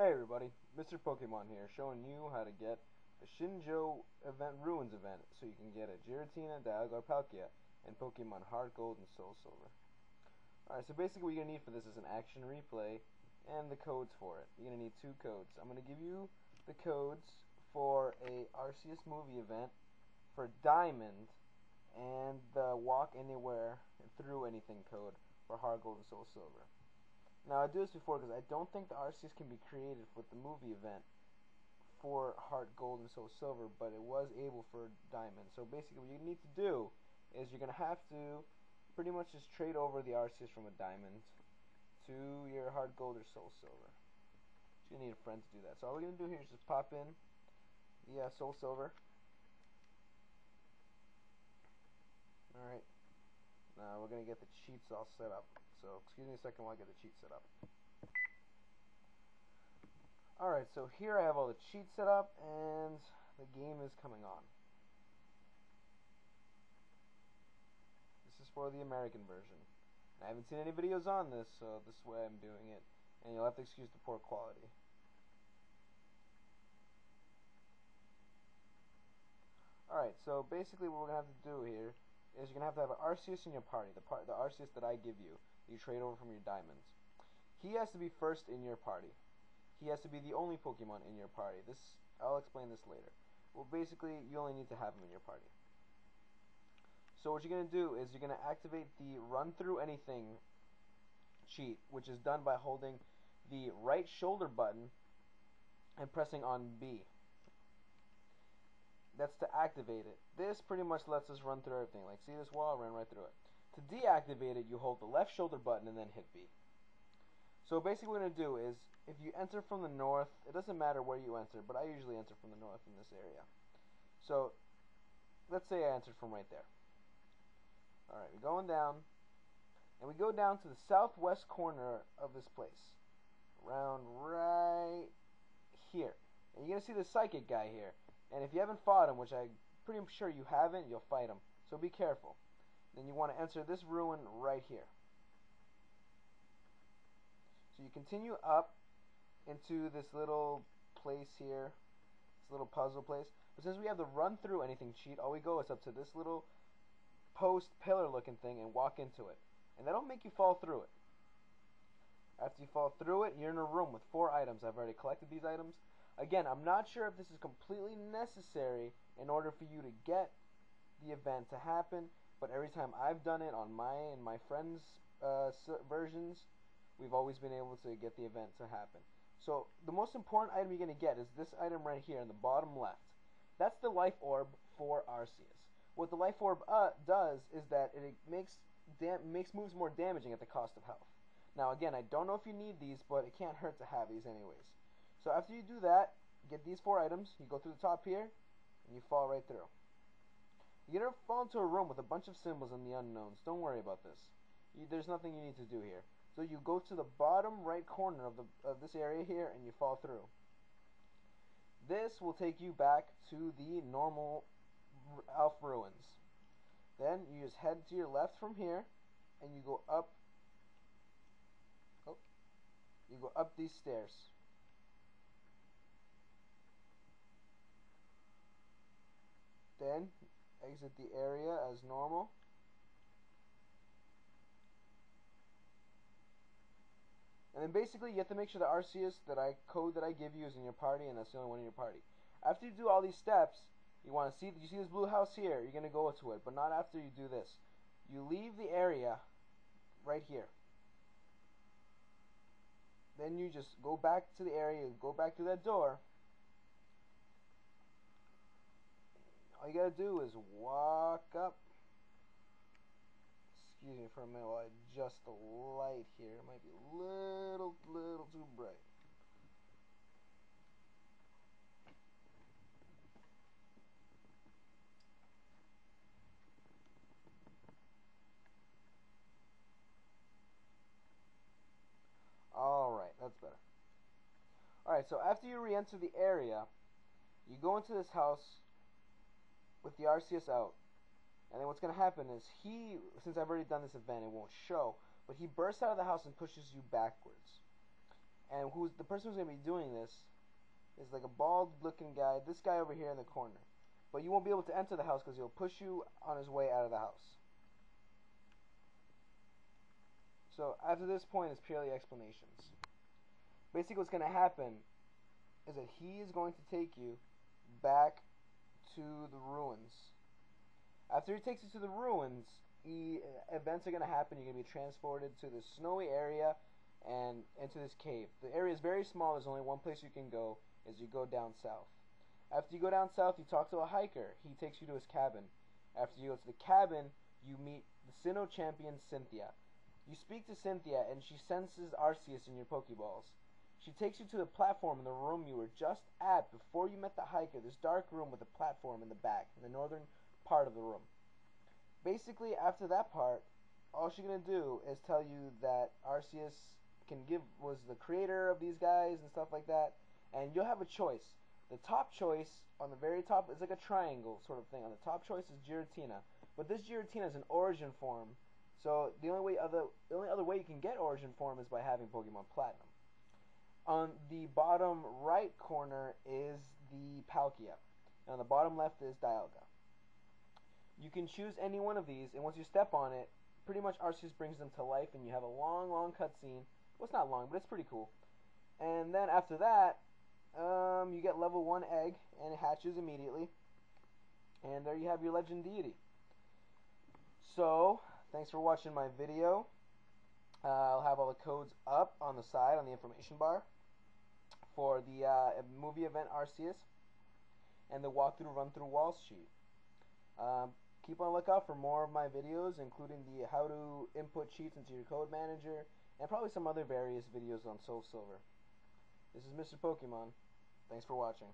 Hey everybody, Mr. Pokemon here, showing you how to get the Sinjoh Event Ruins event so you can get a Giratina, Dialga, or Palkia in Pokemon Heartgold and Soulsilver. Alright, so basically what you're going to need for this is an action replay and the codes for it. You're going to need two codes. I'm going to give you the codes for a Arceus movie event for Diamond and the Walk Anywhere and Through Anything code for Heartgold and Soulsilver. Now, I do this before because I don't think the Arceus can be created with the movie event for Heart Gold and Soulsilver, but it was able for Diamond. So basically what you need to do is you're going to have to pretty much just trade over the Arceus from a Diamond to your Heart Gold or Soulsilver. You're going to need a friend to do that. So all we're going to do here is just pop in the Soulsilver. Alright. Now we're going to get the cheats all set up. So excuse me a second while I get the cheats set up. Alright, so here I have all the cheats set up and the game is coming on. This is for the American version. I haven't seen any videos on this, so this is the way I'm doing it. And you'll have to excuse the poor quality. Alright, so basically what we're going to have to do here is you're going to have an Arceus in your party, the Arceus that I give you trade over from your Diamonds. He has to be first in your party. He has to be the only Pokemon in your party. I'll explain this later. Well, basically, you only need to have him in your party. So what you're going to do is you're going to activate the Run Through Anything cheat, which is done by holding the right shoulder button and pressing on B. That's to activate it. This pretty much lets us run through everything. Like, see this wall? I ran right through it. To deactivate it, you hold the left shoulder button and then hit B. So basically what we're going to do is, if you enter from the north, it doesn't matter where you enter, but I usually enter from the north in this area. So, let's say I entered from right there. Alright, we're going down, and we go down to the southwest corner of this place. Around right here. And you're going to see the psychic guy here. And if you haven't fought him, which I'm pretty sure you haven't, you'll fight him. So be careful. Then you want to enter this ruin right here. So you continue up into this little place here, this little puzzle place. But since we have the Run Through Anything cheat, all we go is up to this little post pillar looking thing and walk into it. And that'll make you fall through it. After you fall through it, you're in a room with 4 items. I've already collected these items. Again, I'm not sure if this is completely necessary in order for you to get the event to happen. But every time I've done it on my and my friends' versions, we've always been able to get the event to happen. So the most important item you're going to get is this item right here in the bottom left. That's the Life Orb for Arceus. What the Life Orb does is that it makes moves more damaging at the cost of health. Now again, I don't know if you need these, but it can't hurt to have these anyways. So after you do that, get these 4 items, you go through the top here, and you fall right through. You're going to fall into a room with a bunch of symbols and the unknowns. Don't worry about this. There's nothing you need to do here. So you go to the bottom right corner of this area here and you fall through. This will take you back to the normal Elf Ruins. Then you just head to your left from here and you go up. You go up these stairs. Then exit the area as normal. And then basically you have to make sure the Arceus code that I give you is in your party, and that's the only one in your party. After you do all these steps, you want to see this blue house here, you're going to go to it, but not after you do this. You leave the area right here. Then you just go back to the area, go back to that door. All you gotta do is walk up. Excuse me for a minute while I adjust the light here. It might be a little too bright. Alright, that's better. Alright, so after you re-enter the area, you go into this house with the Arceus out. And then what's going to happen is since I've already done this event, it won't show, but he bursts out of the house and pushes you backwards. And and who's the person who's going to be doing this is like a bald-looking guy. This guy over here in the corner. But you won't be able to enter the house because he'll push you on his way out of the house. So after this point, it's purely explanations. Basically, what's going to happen is that he is going to take you back to the ruins. After he takes you to the ruins, events are going to happen. You're going to be transported to this snowy area and into this cave. The area is very small. There's only one place you can go, is you go down south. After you go down south, you talk to a hiker. He takes you to his cabin. After you go to the cabin, you meet the Sinnoh champion, Cynthia. You speak to Cynthia, and she senses Arceus in your Pokeballs. She takes you to the platform in the room you were just at before you met the hiker, this dark room with a platform in the back, in the northern part of the room. Basically, after that part, all she's going to do is tell you that Arceus was the creator of these guys and stuff like that, and you'll have a choice. The top choice, on the very top, is like a triangle sort of thing. On the top choice is Giratina, but this Giratina is an origin form, so the only other way you can get origin form is by having Pokemon Platinum. On the bottom right corner is the Palkia, and on the bottom left is Dialga. You can choose any one of these, and once you step on it, pretty much Arceus brings them to life, and you have a long, long cutscene. Well, it's not long, but it's pretty cool. And then after that, you get level 1 egg, and it hatches immediately. And there you have your legend deity. So, thanks for watching my video. I'll have all the codes up on the side on the information bar for the movie event Arceus and the walkthrough run-through Wall sheet. Keep on the lookout for more of my videos, including the how to input cheats into your code manager, and probably some other various videos on Soulsilver. This is Mr. Pokemon. Thanks for watching.